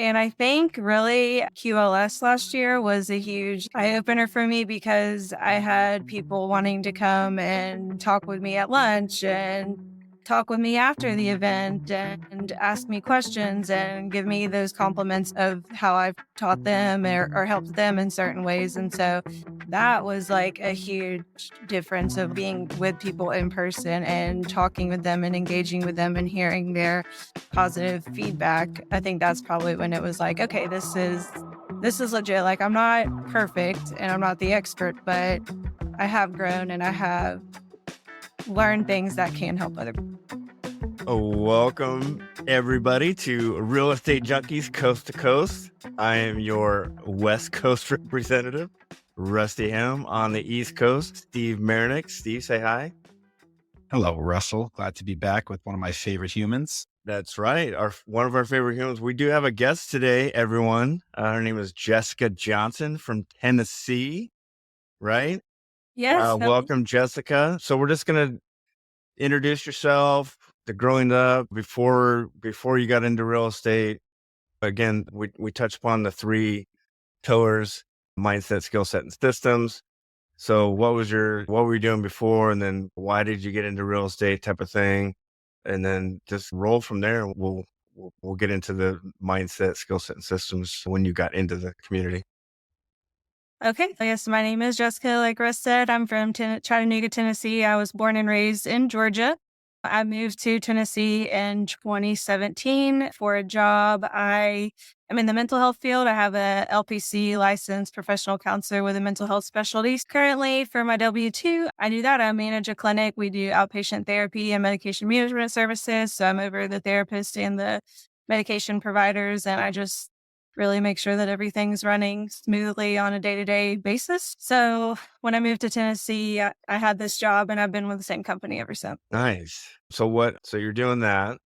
And I think really QLS last year was a huge eye opener for me because I had people wanting to come and talk with me at lunch and talk with me after the event and ask me questions and give me those compliments of how I've taught them or helped them in certain ways. And so that was like a huge difference of being with people in person and talking with them and engaging with them and hearing their positive feedback. I think that's probably when it was like, okay, this is legit. Like, I'm not perfect and I'm not the expert, but I have grown and I have learned things that can help other people. Welcome, everybody, to Real Estate Junkies Coast to Coast. I am your West Coast representative, Rusty Ham. On the East Coast, Steve Mernick. Steve, say hi. Hello, Russell. Glad to be back with one of my favorite humans. That's right. One of our favorite humans. We do have a guest today, everyone. Her name is Jessica Johnson from Tennessee, right? Yes. Welcome, Jessica. So we're just going to introduce yourself, the growing up before you got into real estate. Again, we touched upon the 3 pillars: mindset, skill set, and systems. So what were you doing before? And then why did you get into real estate type of thing? And then just roll from there. We'll get into the mindset, skill set, and systems when you got into the community. Okay. Yes, my name is Jessica. Like Russ said, I'm from Chattanooga, Tennessee. I was born and raised in Georgia. I moved to Tennessee in 2017 for a job. I am in the mental health field. I have a LPC licensed professional counselor with a mental health specialty. Currently, for my W-2, I do that. I manage a clinic. We do outpatient therapy and medication management services. So I'm over the therapist and the medication providers, and I just really make sure that everything's running smoothly on a day-to-day basis. So when I moved to Tennessee, I had this job and I've been with the same company ever since. Nice. So you're doing that,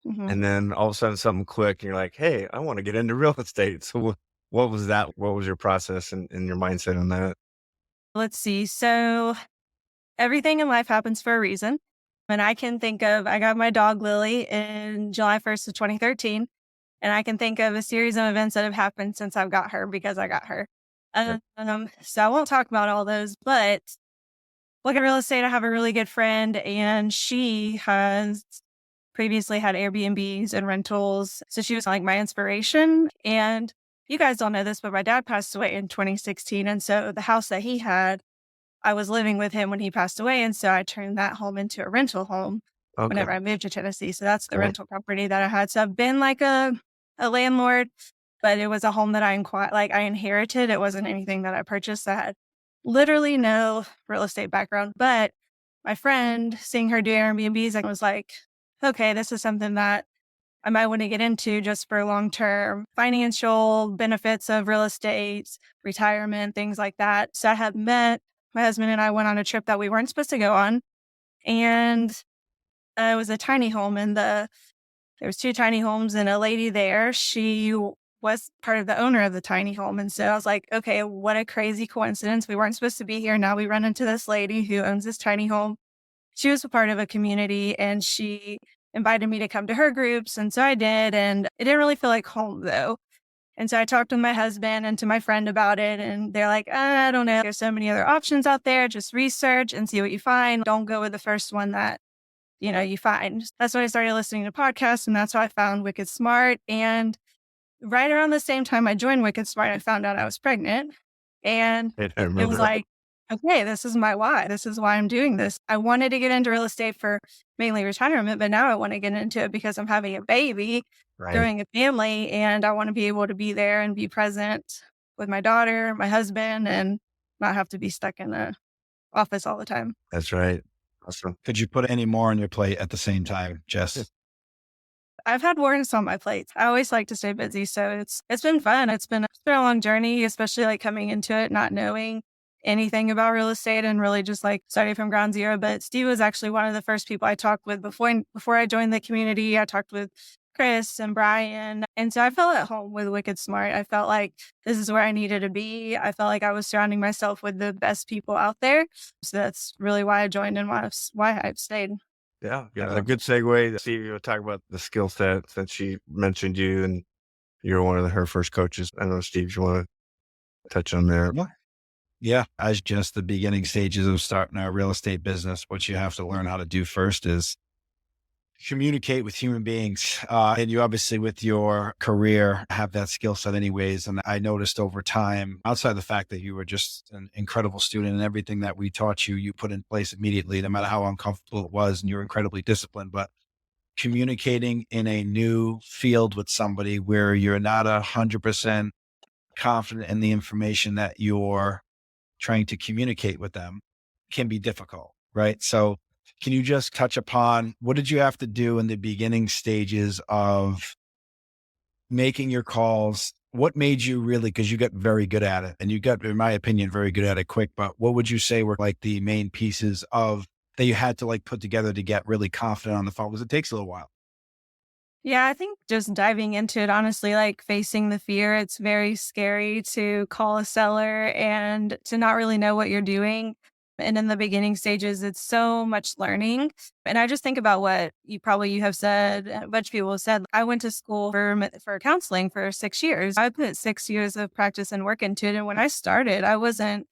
and then all of a sudden something clicked and you're like, hey, I want to get into real estate. So what was that? What was your process and your mindset on that? Let's see. So everything in life happens for a reason. And I got my dog Lily in July 1st of 2013. And I can think of a series of events that have happened since I've got her because I got her. So I won't talk about all those, but look at real estate. I have a really good friend and she has previously had Airbnbs and rentals. So she was like my inspiration. And you guys don't know this, but my dad passed away in 2016. And so the house that he had, I was living with him when he passed away. And so I turned that home into a rental home whenever I moved to Tennessee. So that's the rental property that I had. So I've been like a landlord, but it was a home that I inherited. It wasn't anything that I purchased. I had literally no real estate background, but my friend, seeing her do Airbnbs, I was like, okay, this is something that I might want to get into just for long-term financial benefits of real estate, retirement, things like that. So I had met my husband and I went on a trip that we weren't supposed to go on. And it was a tiny home there was 2 tiny homes and a lady there. She was part of the owner of the tiny home. And so I was like, okay, what a crazy coincidence. We weren't supposed to be here. Now we run into this lady who owns this tiny home. She was a part of a community and she invited me to come to her groups. And so I did. And it didn't really feel like home though. And so I talked to my husband and to my friend about it. And they're like, I don't know. There's so many other options out there. Just research and see what you find. Don't go with the first one that you find. That's when I started listening to podcasts, and that's how I found Wicked Smart. And right around the same time I joined Wicked Smart, I found out I was pregnant. And it was like, okay, this is my why. This is why I'm doing this. I wanted to get into real estate for mainly retirement, but now I want to get into it because I'm having a baby, growing a family, and I want to be able to be there and be present with my daughter, my husband, and not have to be stuck in the office all the time. That's right. Awesome. Could you put any more on your plate at the same time, Jess? I've had wars on my plate. I always like to stay busy. So it's been fun. It's been a long journey, especially like coming into it, not knowing anything about real estate and really just like starting from ground zero. But Steve was actually one of the first people I talked with before I joined the community. I talked with Chris and Brian. And so I felt at home with Wicked Smart. I felt like this is where I needed to be. I felt like I was surrounding myself with the best people out there. So that's really why I joined and why I've stayed. Yeah. A good segue. Steve, you were talking about the skill set since she mentioned you and You're one of her first coaches. I don't know, Steve, you want to touch on there? What? Yeah. As just the beginning stages of starting a real estate business, what you have to learn how to do first is communicate with human beings. And you obviously with your career have that skill set anyways. And I noticed over time, outside the fact that you were just an incredible student and everything that we taught you, you put in place immediately, no matter how uncomfortable it was. And you're incredibly disciplined, but communicating in a new field with somebody where you're not 100% confident in the information that you're trying to communicate with them can be difficult, right? So can you just touch upon what did you have to do in the beginning stages of making your calls? What made you really, because you got very good at it and you got, in my opinion, very good at it quick, but what would you say were like the main pieces of that you had to like put together to get really confident on the phone? Because it takes a little while. Yeah, I think just diving into it, honestly, like facing the fear, it's very scary to call a seller and to not really know what you're doing. And in the beginning stages, it's so much learning. And I just think about what you have said, a bunch of people have said. I went to school for counseling for 6 years. I put 6 years of practice and work into it. And when I started, I wasn't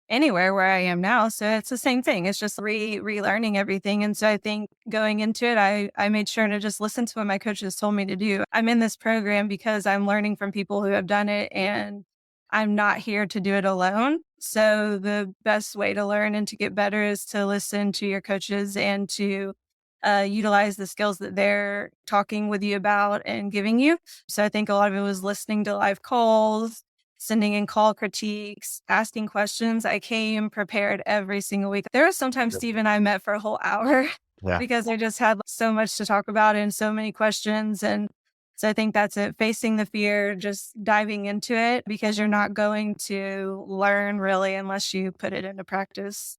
anywhere where I am now. So it's the same thing. It's just relearning everything. And so I think going into it, I made sure to just listen to what my coaches told me to do. I'm in this program because I'm learning from people who have done it and I'm not here to do it alone. So the best way to learn and to get better is to listen to your coaches and to utilize the skills that they're talking with you about and giving you. So I think a lot of it was listening to live calls, sending in call critiques, asking questions. I came prepared every single week. There was sometimes Yep. Steve and I met for a whole hour Yeah. because I just had so much to talk about and so many questions. And so I think that's it. Facing the fear, just diving into it because you're not going to learn really unless you put it into practice.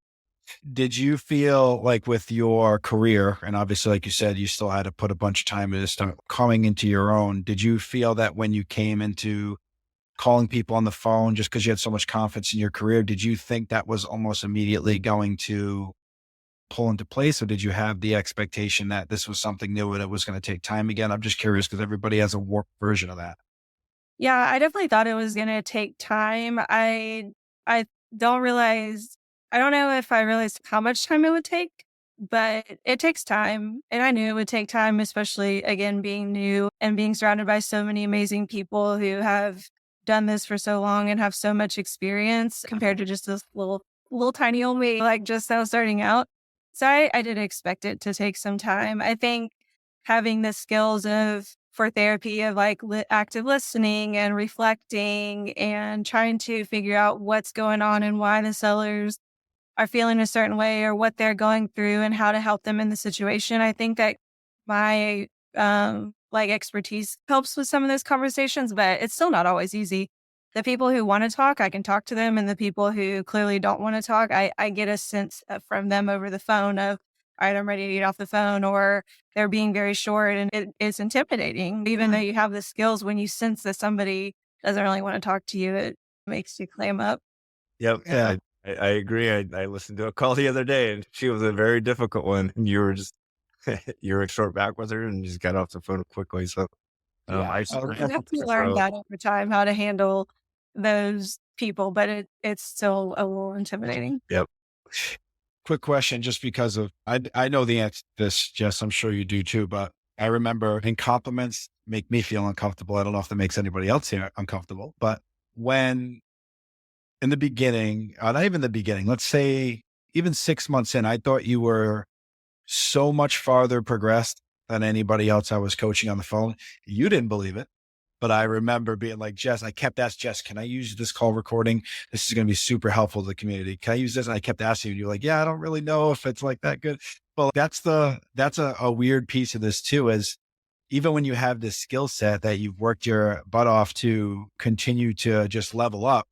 Did you feel like with your career, and obviously, like you said, you still had to put a bunch of time into start coming into your own. Did you feel that when you came into calling people on the phone, just because you had so much confidence in your career, did you think that was almost immediately going to pull into place? Or did you have the expectation that this was something new and it was going to take time again? I'm just curious because everybody has a warped version of that. Yeah, I definitely thought it was gonna take time. I don't realize I don't know if I realized how much time it would take, but it takes time. And I knew it would take time, especially again being new and being surrounded by so many amazing people who have done this for so long and have so much experience compared to just this little tiny old me, like just now starting out. So I did expect it to take some time. I think having the skills of for therapy of like active listening and reflecting and trying to figure out what's going on and why the sellers are feeling a certain way or what they're going through and how to help them in the situation. I think that my like expertise helps with some of those conversations, but it's still not always easy. The people who want to talk, I can talk to them, and the people who clearly don't want to talk, I get a sense from them over the phone of, all right, I'm ready to get off the phone, or they're being very short, and it's intimidating. Even though you have the skills, when you sense that somebody doesn't really want to talk to you, it makes you clam up. Yep. Yeah. I agree. I listened to a call the other day and she was a very difficult one. And you were just, you were short back with her and just got off the phone quickly. So, Yeah. I, Oh, You have to learn so, that over time, how to handle those people, but it's still a little intimidating. yep. quick question, just because of I know the answer to this, Jess. I'm sure you do too, but I remember in compliments make me feel uncomfortable. I don't know if that makes anybody else here uncomfortable, but when in the beginning, not even the beginning, let's say even 6 months in, I thought you were so much farther progressed than anybody else I was coaching on the phone. You didn't believe it. But I remember being like, Jess, I kept asking Jess, can I use this call recording? This is going to be super helpful to the community. Can I use this? And I kept asking you, you're like, yeah, I don't really know if it's like that good. Well, that's a weird piece of this too, is even when you have this skill set that you've worked your butt off to continue to just level up,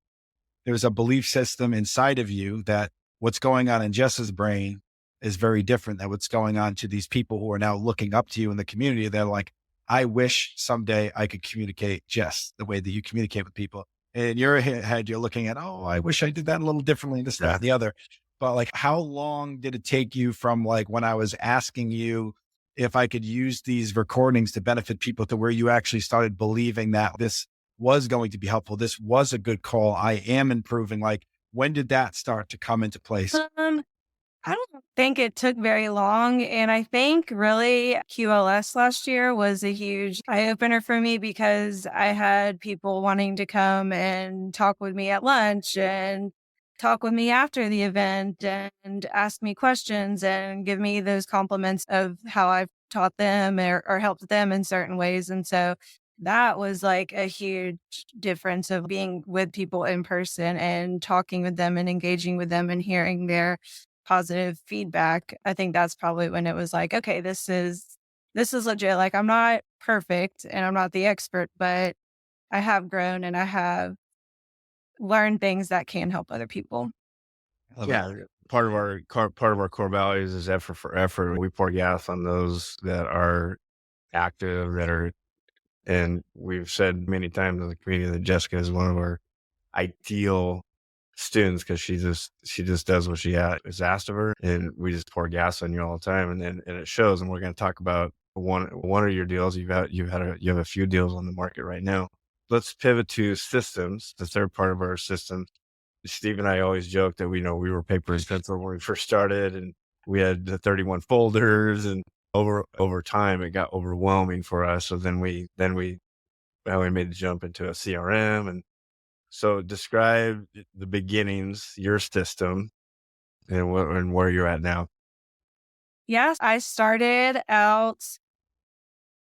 there's a belief system inside of you that what's going on in Jess's brain is very different than what's going on to these people who are now looking up to you in the community. They're like, I wish someday I could communicate Jess the way that you communicate with people. And in your head, you're looking at, oh, I wish I did that a little differently, this, that, Yeah. and the other. But like, how long did it take you from like when I was asking you if I could use these recordings to benefit people to where you actually started believing that this was going to be helpful. This was a good call. I am improving. Like, when did that start to come into place? I don't think it took very long. And I think really QLS last year was a huge eye opener for me because I had people wanting to come and talk with me at lunch and talk with me after the event and ask me questions and give me those compliments of how I've taught them or helped them in certain ways. And so that was like a huge difference of being with people in person and talking with them and engaging with them and hearing their positive feedback. I think that's probably when it was like, okay, this is legit. Like I'm not perfect and I'm not the expert, but I have grown and I have learned things that can help other people. I love it. Yeah, part of our core values is effort for effort. We pour gas on those that are active, and we've said many times in the community that Jessica is one of our ideal students because she just does what is asked of her, and we just pour gas on you all the time, and it shows. And we're going to talk about one of your deals. You have a few deals on the market right now. Let's pivot to systems, the third part of our system. Steve and I always joke that we were paper and pencil when we first started, and we had the 31 folders, and over time it got overwhelming for us. So then we made the jump into a CRM. And so describe the beginnings, your system, and where you're at now. Yes, I started out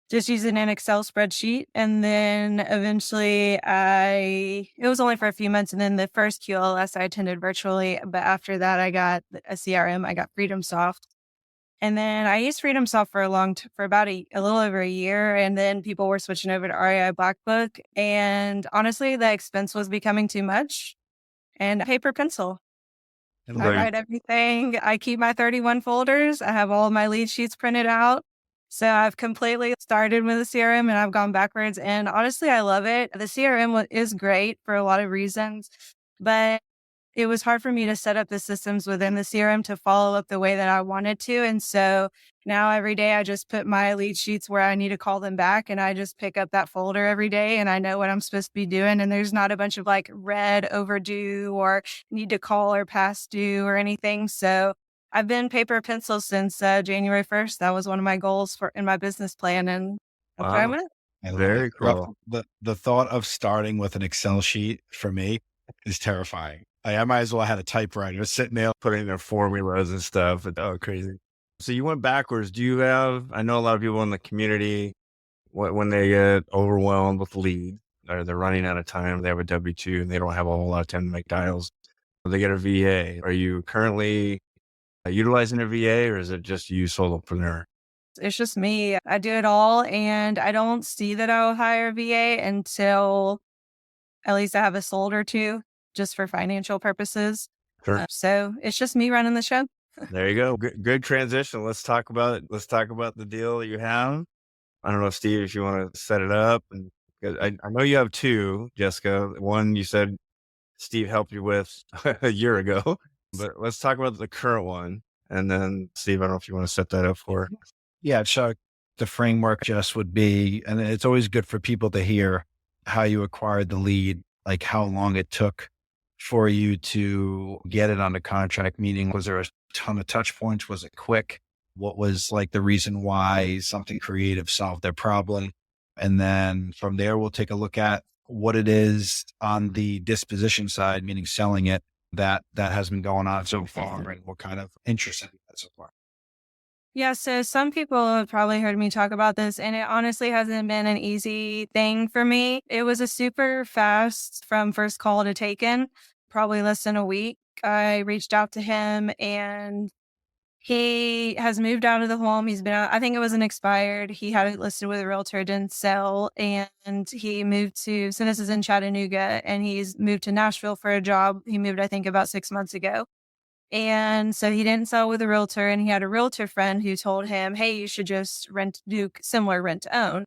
just using an Excel spreadsheet. And then eventually it was only for a few months. And then the first QLS I attended virtually. But after that, I got a CRM. I got FreedomSoft. And then I used FreedomSoft for about a little over a year. And then people were switching over to REI Black Book. And honestly, the expense was becoming too much. And paper pencil. I So write everything. I keep my 31 folders. I have all of my lead sheets printed out. So I've completely started with a CRM and I've gone backwards. And honestly, I love it. The CRM is great for a lot of reasons, but it was hard for me to set up the systems within the CRM to follow up the way that I wanted to. And so now every day I just put my lead sheets where I need to call them back and I just pick up that folder every day and I know what I'm supposed to be doing. And there's not a bunch of like red overdue or need to call or past due or anything. So I've been paper pencil since January 1st. That was one of my goals in my business plan. And that's where I wow, went. I love very it. Well, cool. the thought of starting with an Excel sheet for me is terrifying. I might as well have had a typewriter sitting there. Putting their formulas and stuff. Oh, crazy. So you went backwards. I know a lot of people in the community, when they get overwhelmed with lead, or they're running out of time, they have a W-2 and they don't have a whole lot of time to make dials. They get a VA. Are you currently utilizing a VA, or is it just you solopreneur? It's just me. I do it all. And I don't see that I'll hire a VA until at least I have a sold or two just for financial purposes. Sure. So it's just me running the show. There you go. Good transition. Let's talk about it. Let's talk about the deal that you have. I don't know, Steve, if you want to set it up. And 'cause I know you have two, Jessica. One you said Steve helped you with a year ago, but let's talk about the current one. And then Steve, I don't know if you want to set that up for. Yeah. So the framework just would be, and it's always good for people to hear how you acquired the lead, like how long it took for you to get it under contract, meaning was there a ton of touch points? Was it quick? What was like the reason why something creative solved their problem? And then from there, we'll take a look at what it is on the disposition side, meaning selling it, that has been going on so far and what kind of interest in that so far. Yeah, so some people have probably heard me talk about this, and it honestly hasn't been an easy thing for me. It was a super fast from first call to taken, probably less than a week. I reached out to him and he has moved out of the home. He's been out, I think it was an expired. He had it listed with a realtor, didn't sell. And he moved so this is in Chattanooga, and he's moved to Nashville for a job. He moved, I think, about 6 months ago. And so he didn't sell with a realtor, and he had a realtor friend who told him, hey, you should just do similar rent to own.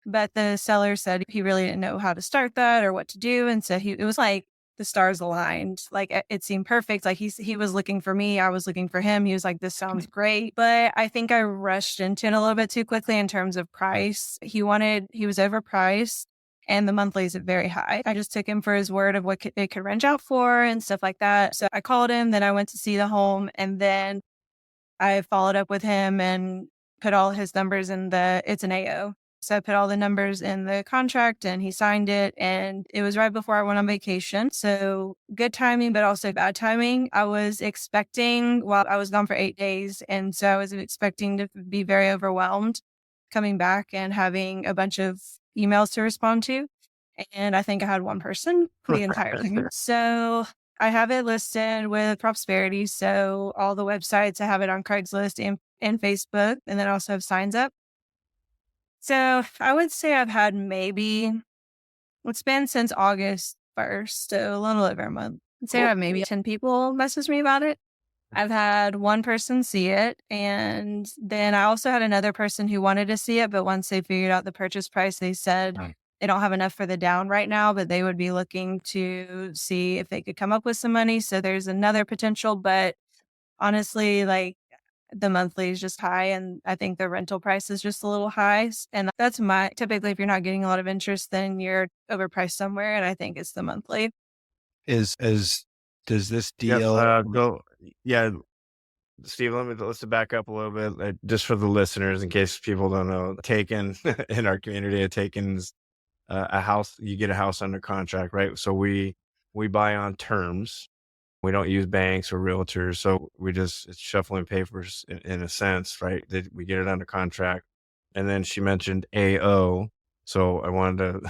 But the seller said he really didn't know how to start that or what to do. And so it was like the stars aligned. Like it seemed perfect. Like he was looking for me. I was looking for him. He was like, this sounds great. But I think I rushed into it a little bit too quickly in terms of price. He was overpriced and the monthlies are very high. I just took him for his word of what it could rent out for and stuff like that. So I called him, then I went to see the home, and then I followed up with him and put all his numbers in it's an AO. So I put all the numbers in the contract and he signed it, and it was right before I went on vacation. So good timing, but also bad timing. I was expecting, well, I was gone for 8 days. And so I was expecting to be very overwhelmed coming back and having a bunch of emails to respond to. And I think I had one person the entire time. So I have it listed with Prosperity. So all the websites, I have it on Craigslist and Facebook, and then I also have signs up. So I would say I've had it's been since August 1st, so a little over a month. I'd say I have maybe 10 people message me about it. I've had one person see it, and then I also had another person who wanted to see it, but once they figured out the purchase price, they said they don't have enough for the down right now, but they would be looking to see if they could come up with some money. So there's another potential, but honestly, like the monthly is just high, and I think the rental price is just a little high. And that's typically, if you're not getting a lot of interest, then you're overpriced somewhere. And I think it's the monthly. Does this Yep. deal? Yeah, Steve, let's back up a little bit, just for the listeners, in case people don't know. Taken in our community, a Taken's a house. You get a house under contract, right? So we buy on terms. We don't use banks or realtors, so it's shuffling papers in a sense, right? That we get it under contract, and then she mentioned AO, so I wanted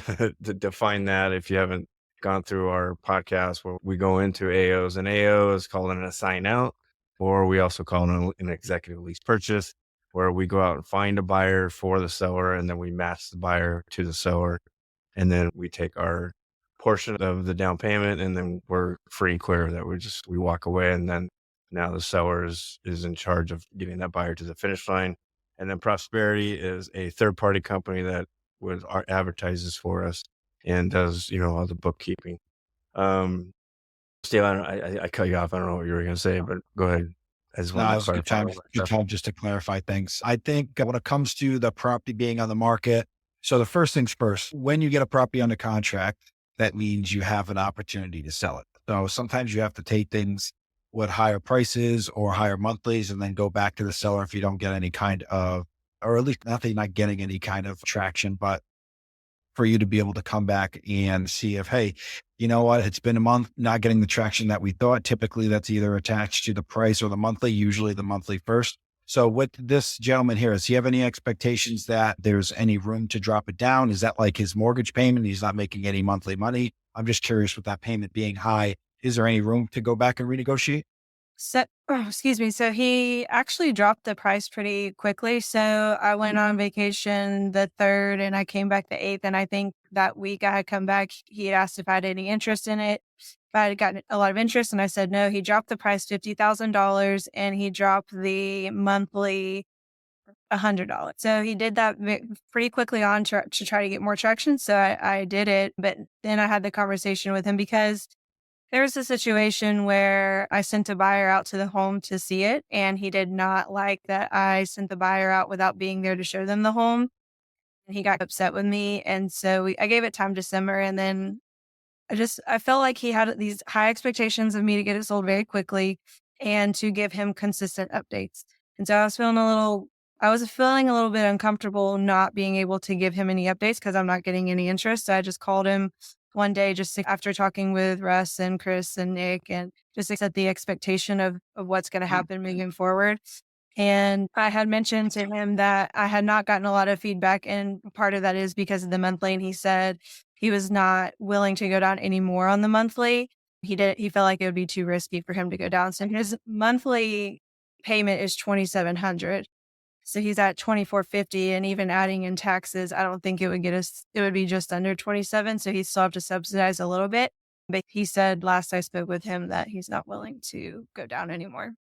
to define that. If you haven't gone through our podcast, where we go into AOs, and AO is called an assign out, or we also call it an executive lease purchase, where we go out and find a buyer for the seller, and then we match the buyer to the seller, and then we take our portion of the down payment, and then we're free and clear that we walk away. And then now the seller is in charge of getting that buyer to the finish line. And then Prosperity is a third party company that advertises for us and does, all the bookkeeping. Steve, I cut you off. I don't know what you were going to say, but go ahead. I just No, wanted it to was a good clarify time. all that Good stuff. time just to clarify things. I think when it comes to the property being on the market, so the first things first, when you get a property under contract, that means you have an opportunity to sell it. So sometimes you have to take things with higher prices or higher monthlies and then go back to the seller if you don't get any kind of, or at least not that you're not getting any kind of traction, but for you to be able to come back and see if, hey, you know what, it's been a month, not getting the traction that we thought. Typically that's either attached to the price or the monthly, usually the monthly first. So with this gentleman here, does he have any expectations that there's any room to drop it down? Is that like his mortgage payment? He's not making any monthly money. I'm just curious, with that payment being high, is there any room to go back and renegotiate? Excuse me. So he actually dropped the price pretty quickly. So I went on vacation the 3rd and I came back the 8th. And I think that week I had come back, he had asked if I had any interest in it, if I had gotten a lot of interest. And I said no. He dropped the price $50,000 and he dropped the monthly $100. So he did that pretty quickly on to try to get more traction. So I did it. But then I had the conversation with him because there was a situation where I sent a buyer out to the home to see it, and he did not like that I sent the buyer out without being there to show them the home. And he got upset with me. And so I gave it time to simmer. And then I felt like he had these high expectations of me to get it sold very quickly and to give him consistent updates. And so I was feeling a little bit uncomfortable not being able to give him any updates because I'm not getting any interest. So I just called him one day after talking with Russ and Chris and Nick, and just to set the expectation of what's going to happen moving forward. And I had mentioned to him that I had not gotten a lot of feedback, and part of that is because of the monthly. And he said he was not willing to go down any more on the monthly. He felt like it would be too risky for him to go down. So his monthly payment is $2,700. So he's at $2,450, and even adding in taxes, I don't think it would be just under 27. So he still have to subsidize a little bit. But he said last I spoke with him that he's not willing to go down anymore.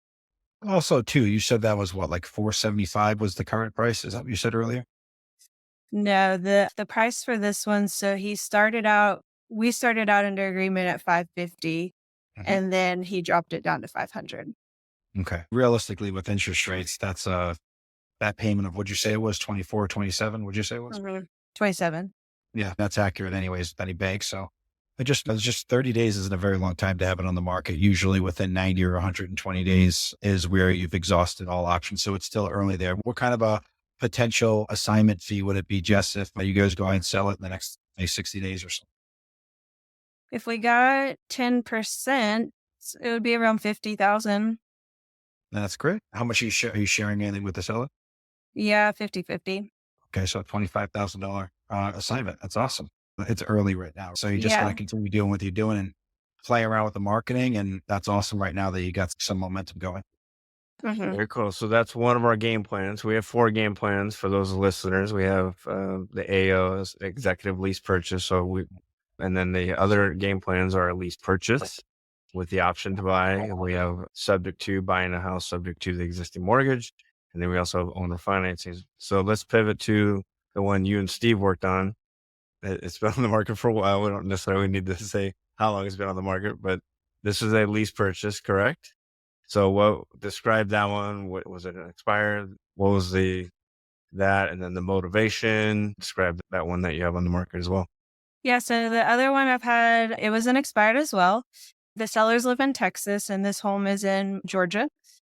Also too, you said that was what, like 475 was the current price? Is that what you said earlier? No, the price for this one, so he started out we started out under agreement at 550 Mhm. and then he dropped it down to 500. Okay. Realistically, with interest rates, that's that payment of, would you say it was 24, 27? Would you say it was? 27. Yeah, that's accurate anyways with any bank. So it's just 30 days isn't a very long time to have it on the market. Usually within 90 or 120 days is where you've exhausted all options. So it's still early there. What kind of a potential assignment fee would it be, Jess, if you guys go and sell it in the next, say, 60 days or so? If we got 10%, it would be around 50,000. That's great. How much are you sharing anything with the seller? Yeah, 50-50. Okay. So $25,000 assignment. That's awesome. It's early right now. So you just got to Yeah. continue doing what you're doing and play around with the marketing. And that's awesome right now that you got some momentum going. Mhm. Very cool. So that's one of our game plans. We have 4 game plans for those listeners. We have the AO as executive lease purchase. And then the other game plans are a lease purchase with the option to buy. And we have subject to buying a house, subject to the existing mortgage. And then we also have owner financing. So let's pivot to the one you and Steve worked on. It's been on the market for a while. We don't necessarily need to say how long it's been on the market, but this is a lease purchase, correct? So describe that one? What was it, expired? What was that? And then the motivation, describe that one that you have on the market as well. Yeah, so the other one I've had, it was an expired as well. The sellers live in Texas and this home is in Georgia.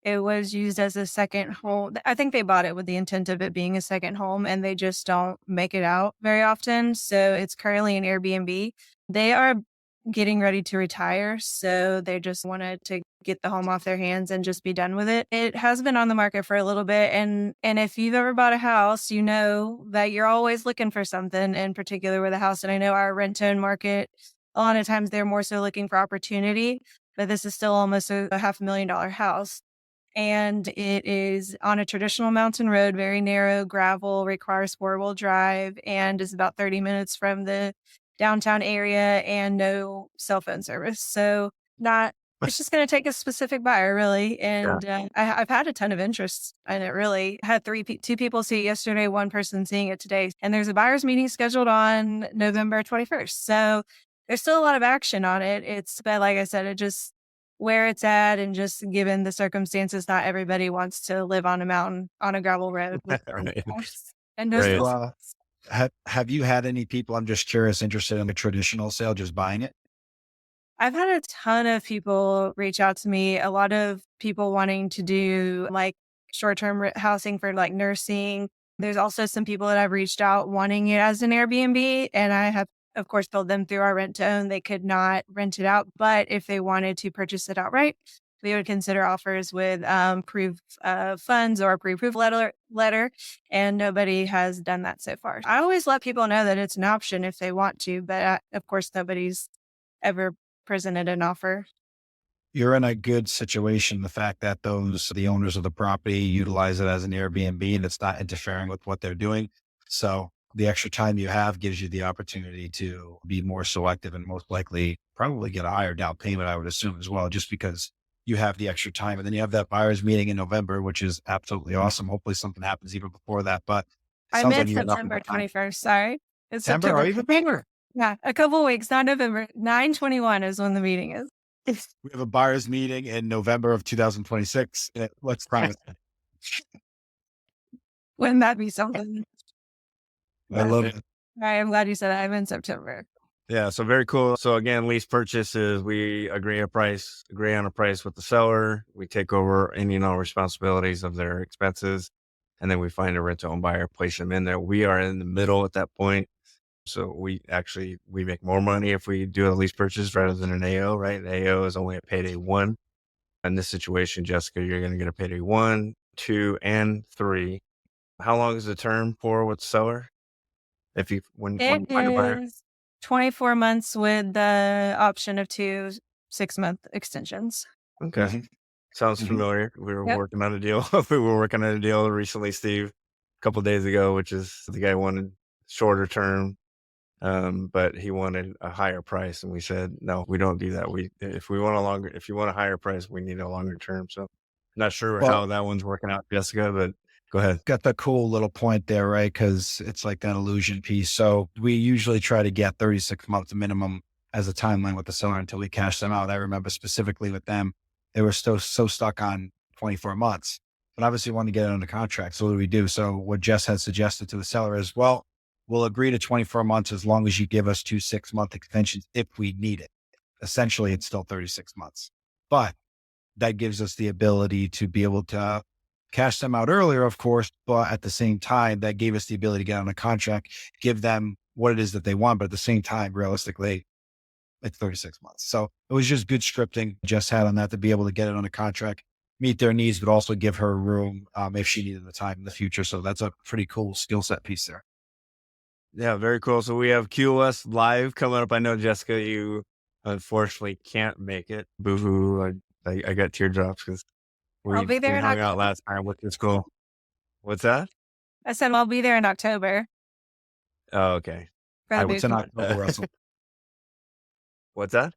It was used as a second home. I think they bought it with the intent of it being a second home and they just don't make it out very often. So it's currently an Airbnb. They are getting ready to retire. So they just wanted to get the home off their hands and just be done with it. It has been on the market for a little bit. And if you've ever bought a house, you know that you're always looking for something in particular with a house. And I know our rent-to-own market, a lot of times they're more so looking for opportunity, but this is still almost a $500,000 house. And it is on a traditional mountain road, very narrow, gravel, requires 4-wheel drive, and is about 30 minutes from the downtown area and no cell phone service. So it's just going to take a specific buyer really. Yeah. And I've had a ton of interest in it really. I had 2 people see it yesterday, 1 person seeing it today. And there's a buyer's meeting scheduled on November 21st. So there's still a lot of action on it. But like I said, it just, where it's at and just given the circumstances, not everybody wants to live on a mountain on a gravel road with Right. and no Right. cell Well, have you had any people, I'm just curious, interested in a traditional sale, just buying it? I've had a ton of people reach out to me, a lot of people wanting to do like short-term housing for like nursing. There's also some people that I've reached out wanting it as an Airbnb, and I have, of course, told them through our rent to own they could not rent it out, but if they wanted to purchase it outright, we would consider offers with proof of funds or a pre-approved letter, and nobody has done that so far. I always let people know that it's an option if they want to, but of course, nobody's ever presented an offer. You're in a good situation. The fact that the owners of the property utilize it as an Airbnb and it's not interfering with what they're doing. So the extra time you have gives you the opportunity to be more selective and most likely probably get a higher down payment, I would assume as well, just because you have the extra time. And then you have that buyer's meeting in November, which is absolutely awesome. Hopefully something happens even before that, but it I sounds like meant you got nothing September but time. 21st. Sorry. It's September or September. even November. Yeah, a couple of weeks, not November. 9/21 is when the meeting is. We have a buyer's meeting in November of 2026. Let's promise. Wouldn't that be something? I love it. All right, I'm glad you said that. I'm in September. Yeah. So very cool. So again, lease purchases, we agree on a price with the seller. We take over any and all responsibilities of their expenses. And then we find a rent to own buyer, place them in there. We are in the middle at that point. So we make more money if we do a lease purchase rather than an AO, right? An AO is only a payday 1. In this situation, Jessica, you're going to get a payday 1, 2, and 3. How long is the term for with the seller? When you It find a buyer? is 24 months with the option of 2 6-month extensions. Okay. Mhm. Sounds Mhm. familiar. We were Yep. working on a deal. We were working on a deal recently, Steve, a couple of days ago, which is the guy wanted shorter term. But he wanted a higher price, and we said, no, we don't do that. If you want a higher price, we need a longer term. So not sure how Well, that one's working out, Jessica, but Go ahead. Got the cool little point there, right? Because it's like that illusion piece. So we usually try to get 36 months minimum as a timeline with the seller until we cash them out. I remember specifically with them, they were so stuck on 24 months, but obviously want to get it under contract. So what do we do? So what Jess had suggested to the seller is, well, we'll agree to 24 months as long as you give us 2 6-month extensions if we need it. Essentially, it's still 36 months, but that gives us the ability to be able to cash them out earlier, of course, but at the same time, that gave us the ability to get on a contract, give them what it is that they want. But at the same time, realistically, it's 36 months. So it was just good scripting Jess had on that to be able to get it on a contract, meet their needs, but also give her room if she needed the time in the future. So that's a pretty cool skill set piece there. Yeah, very cool. So we have QOS live coming up. I know, Jessica, you unfortunately can't make it. Boo hoo. I got teardrops because I'll be we there in hung out October. last time, which is cool. What's that? I said I'll be there in October Oh, okay. for the What's boot in camp. October, Russell? What's that?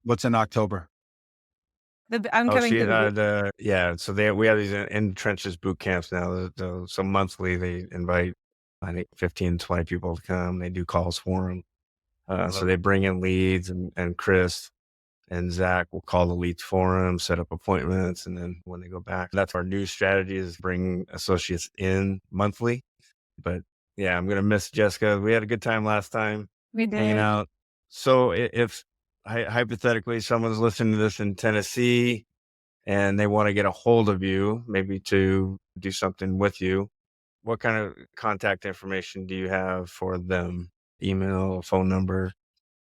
What's in October? I'm Oh, coming she, to the boot. yeah. So we have these in trenches boot camps now. So monthly they invite, I think, 15, 20 people to come. They do calls for them. So they bring in leads, and Chris and Zach will call the leads for them, set up appointments. And then when they go back, that's our new strategy, is bring associates in monthly. But yeah, I'm going to miss Jessica. We had a good time last time We hanging did. out. So if hypothetically someone's listening to this in Tennessee and they want to get a hold of you, maybe to do something with you, what kind of contact information do you have for them? Email, phone number?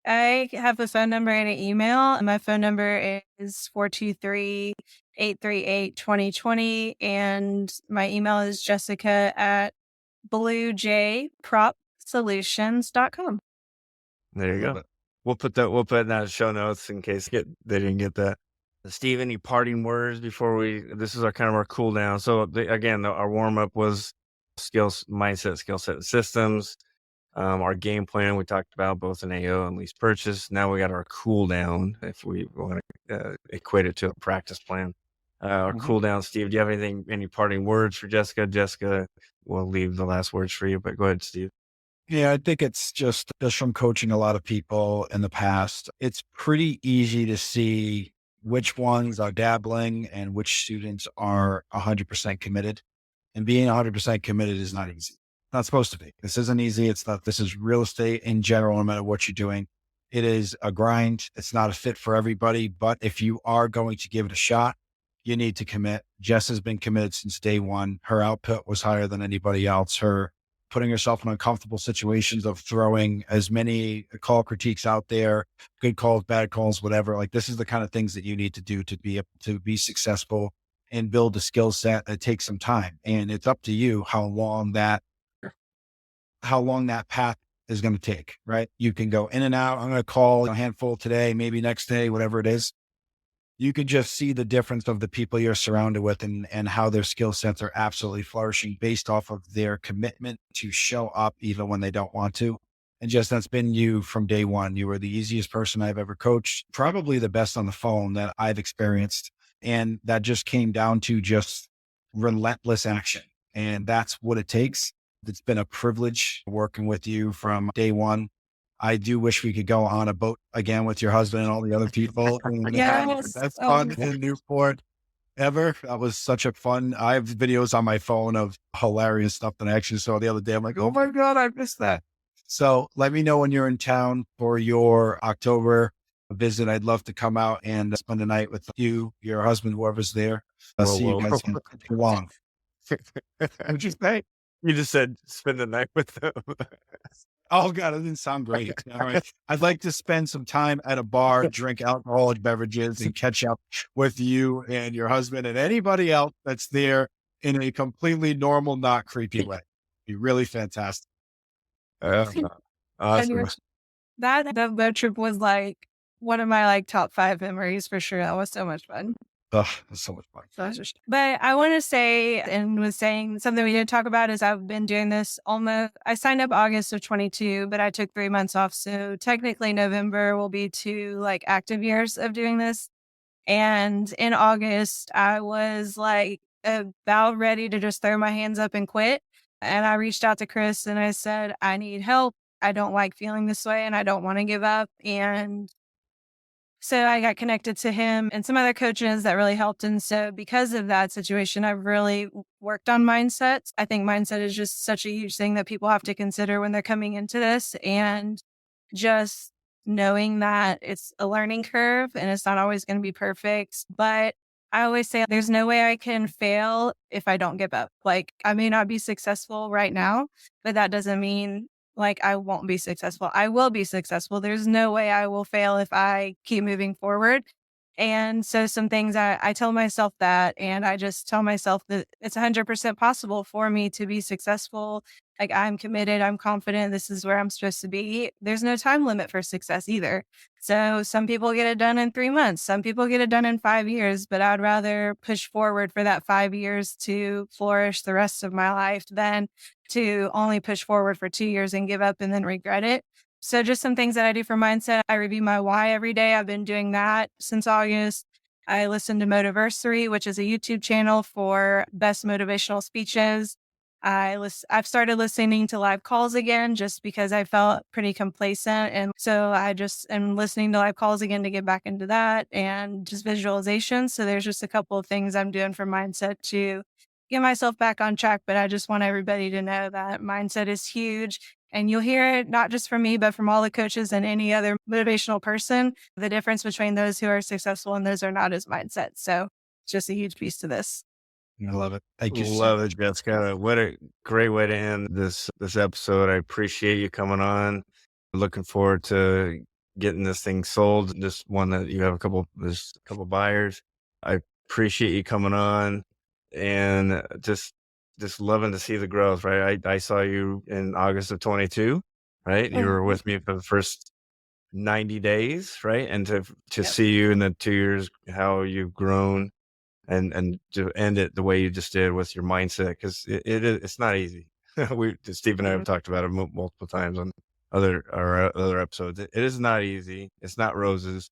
I have a phone number and an email. My phone number is 423-838-2020. And my email is Jessica at bluejpropsolutions.com. There you go. We'll put in the show notes in case they didn't get that. Steve, any parting words before this is our kind of our cool down. So again, our warm up was skills, mindset, skill set, and systems. Our game plan we talked about both in AO and lease purchase. Now we got our cool down, if we want to equate it to a practice plan. Our cool down, Steve, do you have any parting words for Jessica? Jessica, we'll leave the last words for you, but go ahead, Steve. Yeah, I think it's just from coaching a lot of people in the past. It's pretty easy to see which ones are dabbling and which students are 100% committed. And being 100% committed is not easy. Not supposed to be. This isn't easy. It's not, this is real estate in general, no matter what you're doing. It is a grind. It's not a fit for everybody, but if you are going to give it a shot, you need to commit. Jess has been committed since day one. Her output was higher than anybody else. Her putting herself in uncomfortable situations of throwing as many call critiques out there, good calls, bad calls, whatever. Like, this is the kind of things that you need to do to be successful and build a skill set that takes some time. And it's up to you how long that path is going to take, right? You can go in and out. I'm going to call a handful today, maybe next day, whatever it is. You can just see the difference of the people you're surrounded with and how their skill sets are absolutely flourishing based off of their commitment to show up even when they don't want to. And just, that's been you from day one. You were the easiest person I've ever coached, probably the best on the phone that I've experienced. And that just came down to just relentless action. And that's what it takes. It's been a privilege working with you from day one. I do wish we could go on a boat again with your husband and all the other people. And Yes. that's Oh, fun in Newport ever. That was such a fun. I have videos on my phone of hilarious stuff that I actually saw the other day. I'm like, oh my God, I missed that. So let me know when you're in town for your October visit. I'd love to come out and spend the night with you, your husband, whoever's there. I'll see you guys in long. What'd you say? You just said spend the night with them. Oh God, that didn't sound great. All right. I'd like to spend some time at a bar, drink alcoholic beverages, and catch up with you and your husband and anybody else that's there in a completely normal, not creepy way. Be really fantastic. and Awesome. that boat trip was like one of my top 5 memories for sure. That was so much fun. Ugh, that's so much fun. But I want to say, and was saying something we didn't talk about, is I've been doing this I signed up August of 22, but I took 3 months off. So technically November will be 2 active years of doing this. And in August, I was about ready to just throw my hands up and quit. And I reached out to Chris and I said, I need help. I don't like feeling this way and I don't want to give up. And so I got connected to him and some other coaches that really helped. And so because of that situation, I've really worked on mindset. I think mindset is just such a huge thing that people have to consider when they're coming into this. And just knowing that it's a learning curve and it's not always going to be perfect. But I always say there's no way I can fail if I don't give up. Like, I may not be successful right now, but that doesn't mean like I won't be successful. I will be successful. There's no way I will fail if I keep moving forward. And so some things I tell myself that, and I just tell myself that it's 100% possible for me to be successful. Like I'm committed, I'm confident, this is where I'm supposed to be. There's no time limit for success either. So some people get it done in 3 months, some people get it done in 5 years, but I'd rather push forward for that 5 years to flourish the rest of my life than to only push forward for 2 years and give up and then regret it. So just some things that I do for mindset. I review my why every day. I've been doing that since August. I listen to Motiversary, which is a YouTube channel for best motivational speeches. I've started listening to live calls again just because I felt pretty complacent. And so I just am listening to live calls again to get back into that and just visualization. So there's just a couple of things I'm doing for mindset to get myself back on track. But I just want everybody to know that mindset is huge. And you'll hear it not just from me, but from all the coaches and any other motivational person, the difference between those who are successful and those who are not is mindset. So it's just a huge piece to this. I love it. Thank you so Love much. it, Jessica. What a great way to end this episode. I appreciate you coming on. Looking forward to getting this thing sold. This one that you have there's a couple buyers. I appreciate you coming on and just loving to see the growth, right? I saw you in August of 22, right? You were with me for the first 90 days, right? And to Yep. see you in the 2 years, how you've grown and to end it the way you just did with your mindset, because it's not easy. Steve and I have talked about it multiple times on other episodes. It is not easy. It's not roses.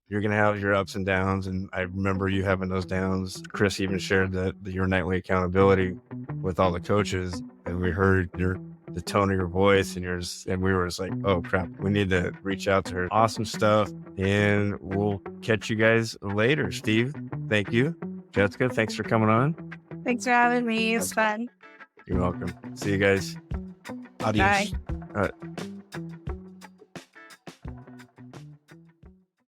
You're gonna have your ups and downs, and I remember you having those downs. Chris even shared your nightly accountability with all the coaches, and we heard the tone of your voice and we were just like, oh crap, we need to reach out to her. Awesome stuff, and we'll catch you guys later. Steve, thank you. Jessica, thanks for coming on. Thanks for having me. It's fun. You're welcome. See you guys. Adios. Bye.